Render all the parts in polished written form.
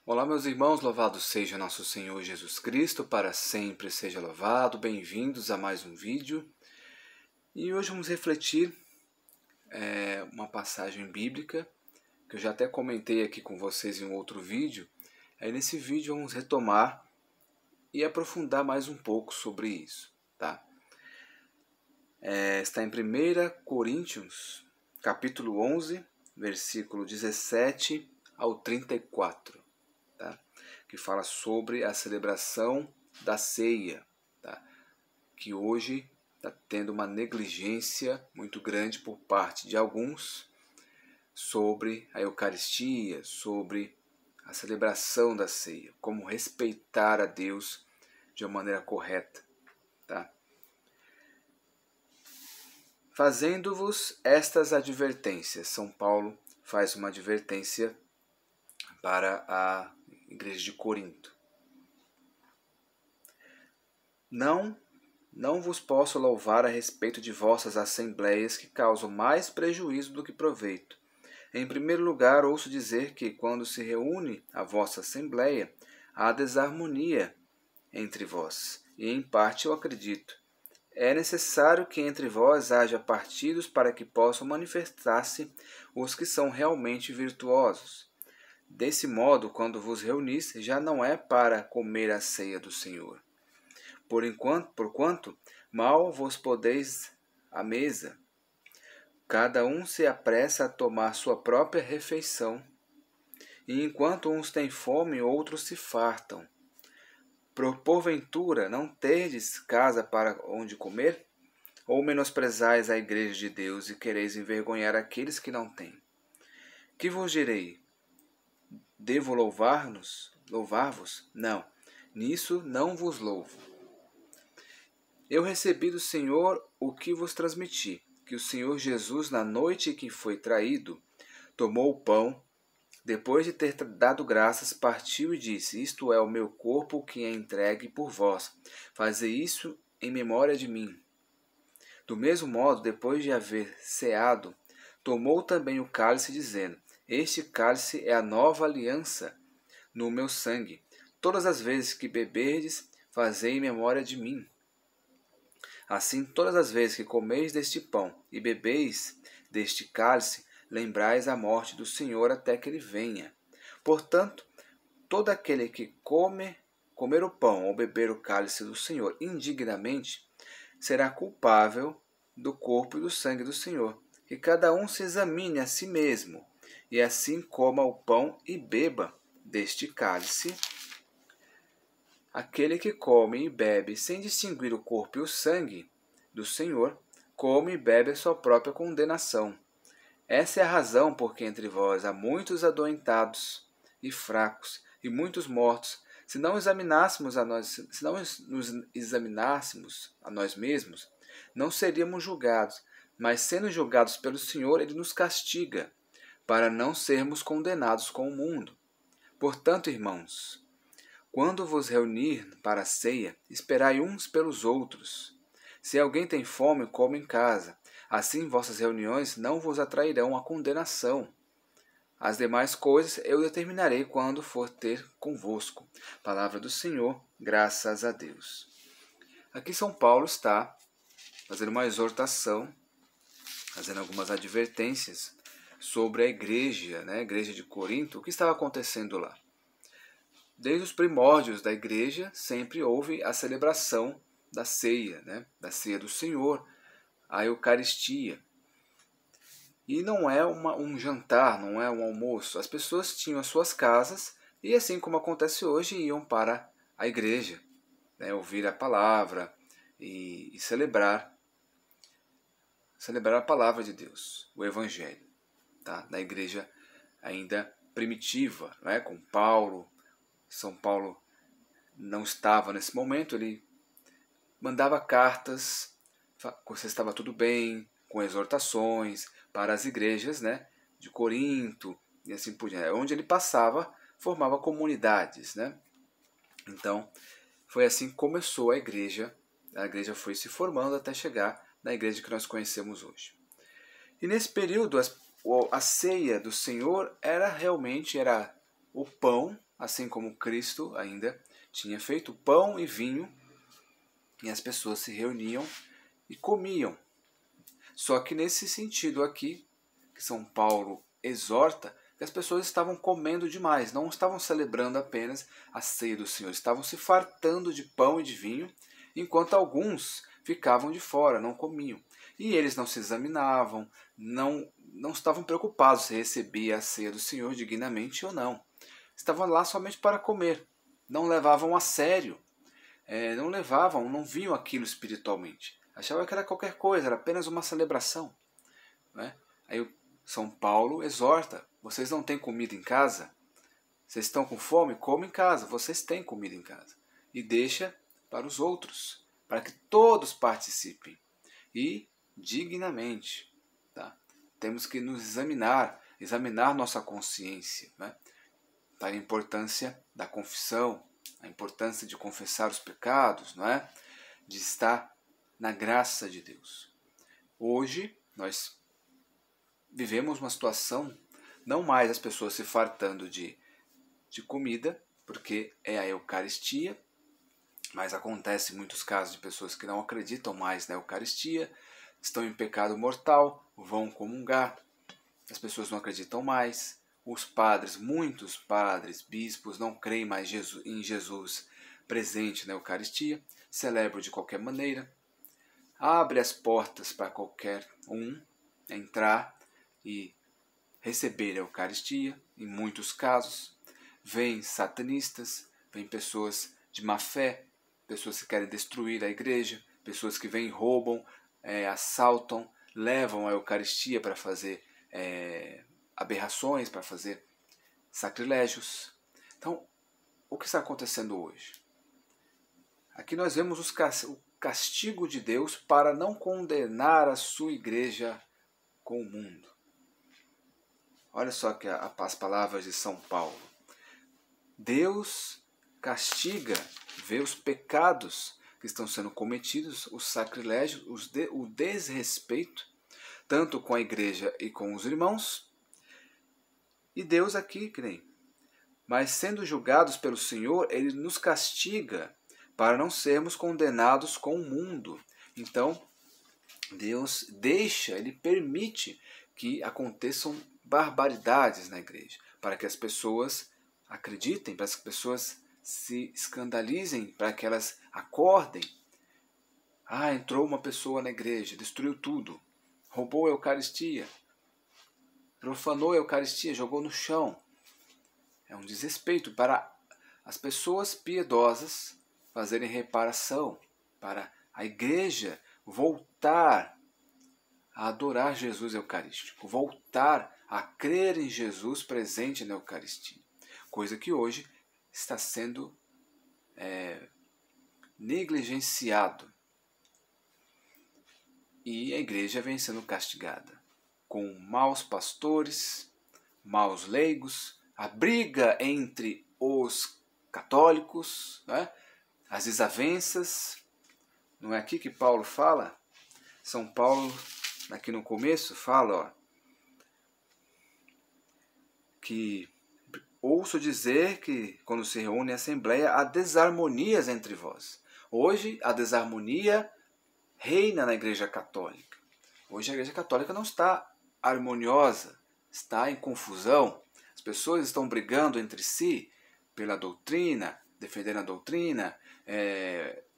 Olá, meus irmãos, louvado seja nosso Senhor Jesus Cristo, para sempre seja louvado. Bem-vindos a mais um vídeo. E hoje vamos refletir uma passagem bíblica, que eu já até comentei aqui com vocês em um outro vídeo. Aí nesse vídeo vamos retomar e aprofundar mais um pouco sobre isso, tá? Está em 1 Coríntios, capítulo 11, versículo 17 ao 34. Tá? Que fala sobre a celebração da ceia, tá? Que hoje está tendo uma negligência muito grande por parte de alguns sobre a Eucaristia, sobre a celebração da ceia, como respeitar a Deus de uma maneira correta. Tá? Fazendo-vos estas advertências, São Paulo faz uma advertência para a igreja de Corinto. Não vos posso louvar a respeito de vossas assembleias que causam mais prejuízo do que proveito. Em primeiro lugar, ouço dizer que, quando se reúne a vossa assembleia, há desarmonia entre vós, e em parte eu acredito. É necessário que entre vós haja partidos para que possam manifestar-se os que são realmente virtuosos. Desse modo, quando vos reunis, já não é para comer a ceia do Senhor. Porquanto mal vos podeis à mesa. Cada um se apressa a tomar sua própria refeição. E enquanto uns têm fome, outros se fartam. Porventura, não tendes casa para onde comer? Ou menosprezais a igreja de Deus e quereis envergonhar aqueles que não têm? Que vos direi? Devo louvar-vos? Não, nisso não vos louvo. Eu recebi do Senhor o que vos transmiti, que o Senhor Jesus, na noite em que foi traído, tomou o pão, depois de ter dado graças, partiu e disse: Isto é o meu corpo que é entregue por vós. Fazei isso em memória de mim. Do mesmo modo, depois de haver ceado, tomou também o cálice, dizendo: Este cálice é a nova aliança no meu sangue. Todas as vezes que beberdes, fazei em memória de mim. Assim, todas as vezes que comeis deste pão e bebeis deste cálice, lembrais a morte do Senhor até que ele venha. Portanto, todo aquele que comer o pão ou beber o cálice do Senhor indignamente, será culpável do corpo e do sangue do Senhor. Que cada um se examine a si mesmo, e assim coma o pão e beba deste cálice. Aquele que come e bebe sem distinguir o corpo e o sangue do Senhor, come e bebe a sua própria condenação. Essa é a razão por que entre vós há muitos adoentados e fracos e muitos mortos. Se não nos examinássemos a nós mesmos, não seríamos julgados, mas sendo julgados pelo Senhor, ele nos castiga, para não sermos condenados com o mundo. Portanto, irmãos, quando vos reunir para a ceia, esperai uns pelos outros. Se alguém tem fome, coma em casa. Assim vossas reuniões não vos atrairão à condenação. As demais coisas eu determinarei quando for ter convosco. Palavra do Senhor, graças a Deus. Aqui São Paulo está fazendo uma exortação, fazendo algumas advertências sobre a igreja, a igreja de Corinto. O que estava acontecendo lá? Desde os primórdios da igreja, sempre houve a celebração da ceia, da ceia do Senhor, a Eucaristia. E não é um jantar, não é um almoço. As pessoas tinham as suas casas e, assim como acontece hoje, iam para a igreja, ouvir a palavra e celebrar a palavra de Deus, o Evangelho, da igreja ainda primitiva, com Paulo. São Paulo não estava nesse momento, ele mandava cartas, se estava tudo bem, com exortações para as igrejas de Corinto e assim por diante. Onde ele passava, formava comunidades. Então, foi assim que começou a igreja foi se formando até chegar na igreja que nós conhecemos hoje. E nesse período, a ceia do Senhor era o pão assim como Cristo ainda tinha feito pão e vinho, e as pessoas se reuniam e comiam. Só que nesse sentido aqui, que São Paulo exorta, que as pessoas estavam comendo demais, não estavam celebrando apenas a ceia do Senhor, estavam se fartando de pão e de vinho, enquanto alguns ficavam de fora, não comiam. E eles não se examinavam, não estavam preocupados se recebia a ceia do Senhor dignamente ou não. Estavam lá somente para comer, não levavam a sério, não viam aquilo espiritualmente. Achavam que era qualquer coisa, era apenas uma celebração. Né? Aí São Paulo exorta: vocês não têm comida em casa? Vocês estão com fome? Comem em casa, vocês têm comida em casa. E deixa para os outros, para que todos participem. E dignamente. Tá? Temos que nos examinar nossa consciência. Né? Tá? A importância da confissão, a importância de confessar os pecados, não é? De estar na graça de Deus. Hoje, nós vivemos uma situação, não mais as pessoas se fartando de comida, porque é a Eucaristia, mas acontece muitos casos de pessoas que não acreditam mais na Eucaristia, estão em pecado mortal, vão comungar, as pessoas não acreditam mais, os padres, muitos padres, bispos, não creem mais em Jesus presente na Eucaristia, celebram de qualquer maneira, abre as portas para qualquer um entrar e receber a Eucaristia, em muitos casos. Vêm satanistas, vêm pessoas de má fé, pessoas que querem destruir a igreja, pessoas que vêm e roubam, assaltam, levam a Eucaristia para fazer aberrações, para fazer sacrilégios. Então, o que está acontecendo hoje? Aqui nós vemos o castigo de Deus para não condenar a sua igreja com o mundo. Olha só que as palavras de São Paulo. Deus castiga, vê os pecados que estão sendo cometidos, os sacrilégios, o desrespeito, tanto com a igreja e com os irmãos. E Deus aqui, mas sendo julgados pelo Senhor, Ele nos castiga para não sermos condenados com o mundo. Então, Deus Ele permite que aconteçam barbaridades na igreja, para que as pessoas acreditem, para que as pessoas se escandalizem, para que elas acordem. Entrou uma pessoa na igreja, destruiu tudo, roubou a Eucaristia, profanou a Eucaristia, jogou no chão. É um desrespeito para as pessoas piedosas fazerem reparação, para a igreja voltar a adorar Jesus Eucarístico, voltar a crer em Jesus presente na Eucaristia. Coisa que hoje está sendo negligenciado. E a igreja vem sendo castigada com maus pastores, maus leigos, a briga entre os católicos, né? As desavenças. Não é aqui que Paulo fala? São Paulo, aqui no começo, fala que ouço dizer que quando se reúne a assembleia há desarmonias entre vós. Hoje a desarmonia reina na Igreja Católica. Hoje a Igreja Católica não está harmoniosa, está em confusão. As pessoas estão brigando entre si pela doutrina, defendendo a doutrina,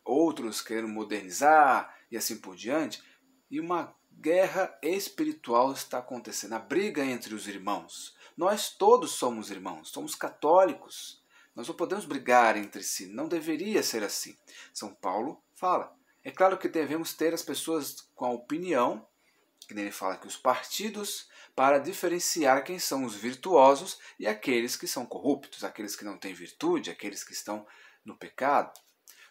outros querendo modernizar e assim por diante. E uma guerra espiritual está acontecendo, a briga entre os irmãos. Nós todos somos irmãos, somos católicos. Nós não podemos brigar entre si, não deveria ser assim. São Paulo fala. É claro que devemos ter as pessoas com a opinião, que ele fala que os partidos, para diferenciar quem são os virtuosos e aqueles que são corruptos, aqueles que não têm virtude, aqueles que estão no pecado.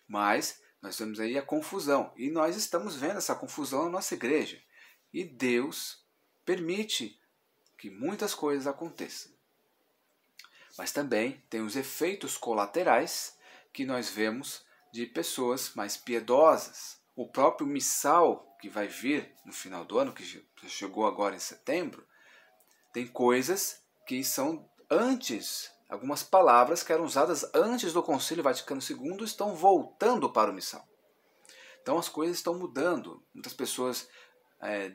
Mas nós vemos aí a confusão, e nós estamos vendo essa confusão na nossa igreja. E Deus permite que muitas coisas aconteçam. Mas também tem os efeitos colaterais que nós vemos de pessoas mais piedosas. O próprio missal que vai vir no final do ano, que chegou agora em setembro, tem coisas que são antes algumas palavras que eram usadas antes do Concílio Vaticano II estão voltando para o missal. Então as coisas estão mudando. Muitas pessoas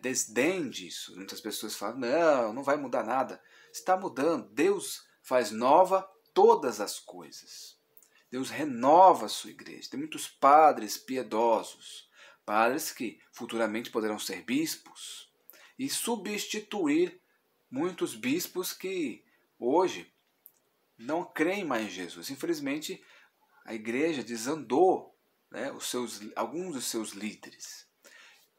desdém disso. Muitas pessoas falam, não vai mudar nada. Está mudando. Deus faz nova todas as coisas. Deus renova a sua igreja. Tem muitos padres piedosos, padres que futuramente poderão ser bispos e substituir muitos bispos que hoje não creem mais em Jesus. Infelizmente, a igreja desandou, né, alguns dos seus líderes.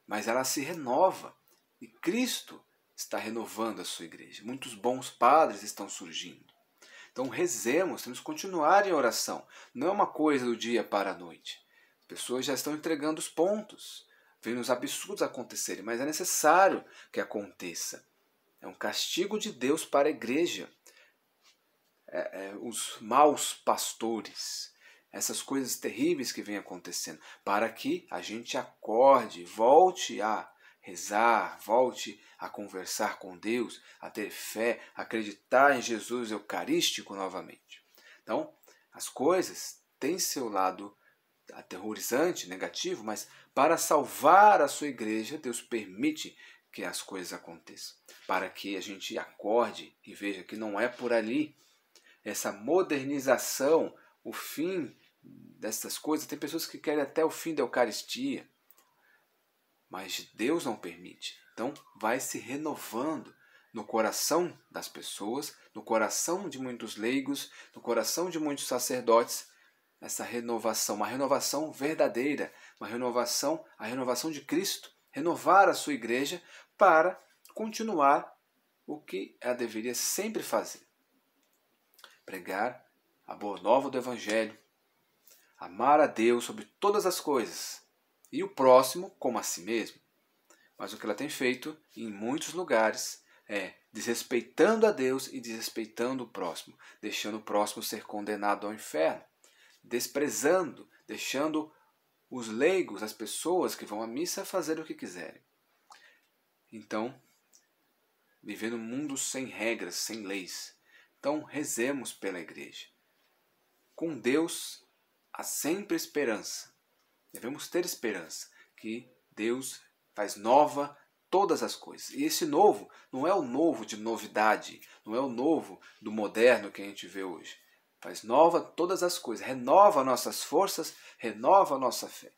Mas ela se renova e Cristo está renovando a sua igreja. Muitos bons padres estão surgindo. Então rezemos, temos que continuar em oração. Não é uma coisa do dia para a noite. As pessoas já estão entregando os pontos, vendo os absurdos acontecerem, mas é necessário que aconteça. É um castigo de Deus para a igreja. Os maus pastores, essas coisas terríveis que vêm acontecendo, para que a gente acorde, volte a rezar, volte a conversar com Deus, a ter fé, a acreditar em Jesus Eucarístico novamente. Então, as coisas têm seu lado aterrorizante, negativo, mas para salvar a sua igreja, Deus permite que as coisas aconteçam, para que a gente acorde e veja que não é por ali. Essa modernização, o fim dessas coisas, tem pessoas que querem até o fim da Eucaristia, mas Deus não permite. Então vai se renovando no coração das pessoas, no coração de muitos leigos, no coração de muitos sacerdotes, essa renovação, uma renovação verdadeira, a renovação de Cristo, renovar a sua igreja para continuar o que ela deveria sempre fazer. Pregar a boa nova do Evangelho, amar a Deus sobre todas as coisas e o próximo como a si mesmo. Mas o que ela tem feito em muitos lugares é desrespeitando a Deus e desrespeitando o próximo, deixando o próximo ser condenado ao inferno, desprezando, deixando os leigos, as pessoas que vão à missa, fazer o que quiserem. Então, vivendo um mundo sem regras, sem leis. Então, rezemos pela igreja. Com Deus há sempre esperança. Devemos ter esperança que Deus faz nova todas as coisas. E esse novo não é o novo de novidade, não é o novo do moderno que a gente vê hoje. Faz nova todas as coisas, renova nossas forças, renova a nossa fé.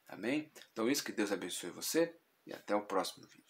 Amém? Então isso, que Deus abençoe você e até o próximo vídeo.